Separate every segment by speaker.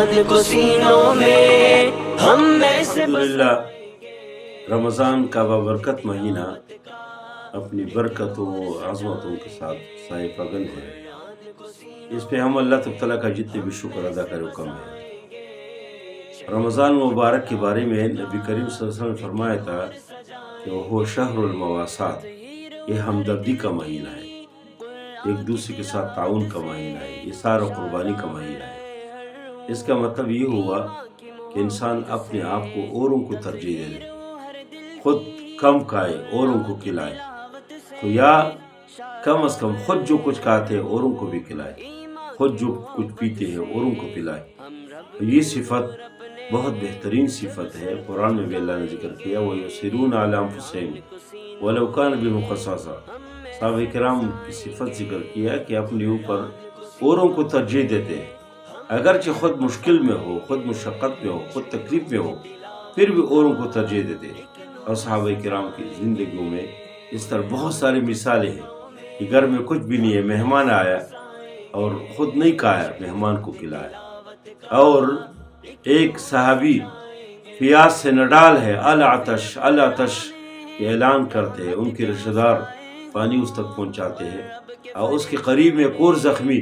Speaker 1: ایمان کو سینوں میں ہم میں سے
Speaker 2: الحمدللہ رمضان کا بابرکت مہینہ اپنی برکتوں و عظمتوں کے ساتھ سائے پگن ہے. اس پہ ہم اللہ تعالیٰ کا جتنے بھی شکر ادا کرے وہ کم ہے. رمضان مبارک کے بارے میں نبی کریم صلی اللہ علیہ وسلم نے فرمایا تھا کہ وہ شہر المواسات، یہ ہمدردی کا مہینہ ہے، ایک دوسرے کے ساتھ تعاون کا مہینہ ہے، اثار و قربانی کا مہینہ ہے. اس کا مطلب یہ ہوا کہ انسان اپنے آپ کو اوروں کو ترجیح دے، خود کم کھائے اوروں کو کھلائے، تو یا کم از کم خود جو کچھ کھاتے ہیں اوروں کو بھی کھلائے، خود جو کچھ پیتے ہیں اوروں کو پلائے. یہ صفت بہت بہترین صفت ہے. قرآن میں بھی اللہ نے ذکر کیا وَيُؤْثِرُونَ عَلَىٰ أَنفُسِهِمْ وَلَوْ كَانَ بِهِمْ خَصَاصَةٌ. صحابہ کرام کی صفت ذکر کیا کہ اپنے اوپر اوروں کو ترجیح دیتے ہیں، اگرچہ خود مشکل میں ہو، خود مشقت میں ہو، خود تکلیف میں ہو، پھر بھی اوروں کو ترجیح دیتے ہیں. اور صحابہ کرام کی زندگیوں میں اس طرح بہت ساری مثالیں ہیں کہ گھر میں کچھ بھی نہیں ہے، مہمان آیا اور خود نہیں کھایا، مہمان کو کھلایا. اور ایک صحابی پیاس سے نڈال ہے، العطش العطش یہ اعلان کرتے ہیں، ان کے رشتہ دار پانی اس تک پہنچاتے ہیں، اور اس کے قریب میں ایک اور زخمی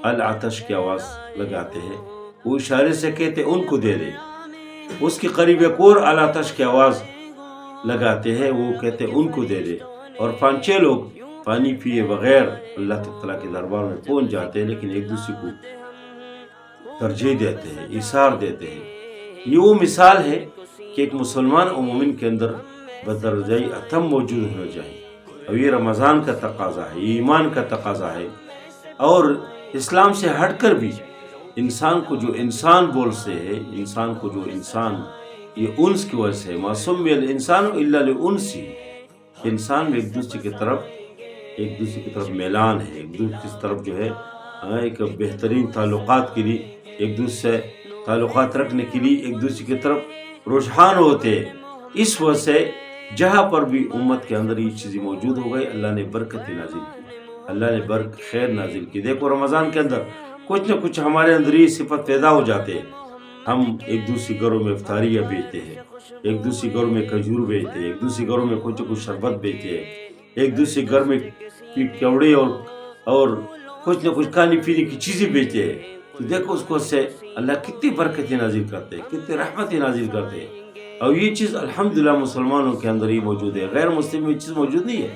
Speaker 2: العطش کی آواز لگاتے ہیں، وہ اشارے سے کہتے ان کو دے دے. اس کے قریب ایک اور العطش کی آواز لگاتے ہیں، وہ کہتے ان کو دے دے. اور 5-6 لوگ پانی پیے بغیر اللہ تعالیٰ کے دربار میں پہنچ جاتے ہیں، لیکن ایک دوسرے کو ترجیح دیتے ہیں، ایثار دیتے ہیں. یہ وہ مثال ہے کہ ایک مسلمان و مومن کے اندر بدرجۂ اتم موجود ہونا چاہیے. اور یہ رمضان کا تقاضا ہے، یہ ایمان کا تقاضا ہے. اور اسلام سے ہٹ کر بھی انسان کو جو انسان بولتے ہیں، انسان کو جو انسان، یہ انس کی وجہ سے ما سمی الانسان الا لانسی، انسان میں ایک دوسرے کی طرف میلان ہے، ایک دوسرے کی طرف جو ہے ایک بہترین تعلقات کے لیے، ایک دوسرے سے تعلقات رکھنے کے لیے ایک دوسرے کی طرف رجحان ہوتے ہیں. اس وجہ سے جہاں پر بھی امت کے اندر یہ چیزیں موجود ہو گئی، اللہ نے برکت نازل کی، اللہ نے خیر نازل کی. دیکھو رمضان کے اندر کچھ نہ کچھ ہمارے اندر یہ صفت پیدا ہو جاتے ہیں. ہم ایک دوسری گھروں میں افطاریاں بیچتے ہیں، ایک دوسری گھروں میں کھجور بیچتے ہیں، ایک دوسری گھروں میں کچھ شربت بیچتے ہیں، ایک دوسرے گھر میں کیوڑے اور کچھ نہ کچھ کھانے پینے کی چیزیں بیچتے ہیں. تو دیکھو اس کو سے اللہ کتنی برکتیں نازل کرتے ہیں، کتنی رحمتیں نازل کرتے ہیں. اور یہ چیز الحمدللہ مسلمانوں کے اندر ہی موجود ہے، غیر مسلم میں یہ چیز موجود نہیں ہے.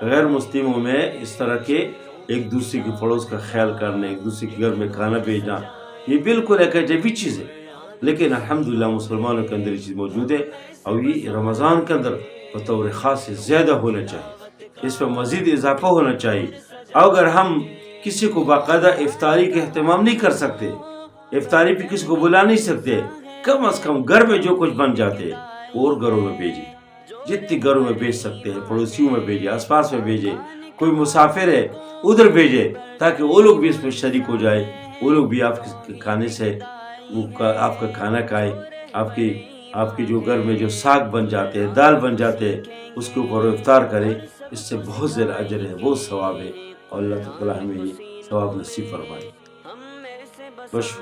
Speaker 2: غیر مسلموں میں اس طرح کے ایک دوسرے کے پڑوس کا خیال کرنا، ایک دوسرے کے گھر میں کھانا بھیجنا، یہ بالکل ایک عجیبی چیز ہے. لیکن الحمدللہ مسلمانوں کے اندر یہ چیز موجود ہے. اور یہ رمضان کے اندر بطور خاص سے زیادہ ہونا چاہیے، اس پر مزید اضافہ ہونا چاہیے. اگر ہم کسی کو باقاعدہ افطاری کا اہتمام نہیں کر سکتے، افطاری پہ کسی کو بلا نہیں سکتے، کم از کم گھر میں جو کچھ بن جاتے اور گھروں میں بھیجے، جتنی گھروں میں بھیج سکتے ہیں، پڑوسیوں میں بھیجے، آس پاس میں بھیجے، کوئی مسافر ہے ادھر بھیجے، تاکہ وہ لوگ بھی اس میں شریک ہو جائے، وہ لوگ بھی آپ کے کھانے سے آپ کا کھانا کھائے، آپ کے جو گھر میں جو ساگ بن جاتے ہیں، دال بن جاتے ہیں، اس کے اوپر افطار کرے. اس سے بہت زیادہ اجر ہے، بہت ثواب ہے، اور اللہ تعالیٰ ہمیں یہ ثواب نصیب فرمائے. بس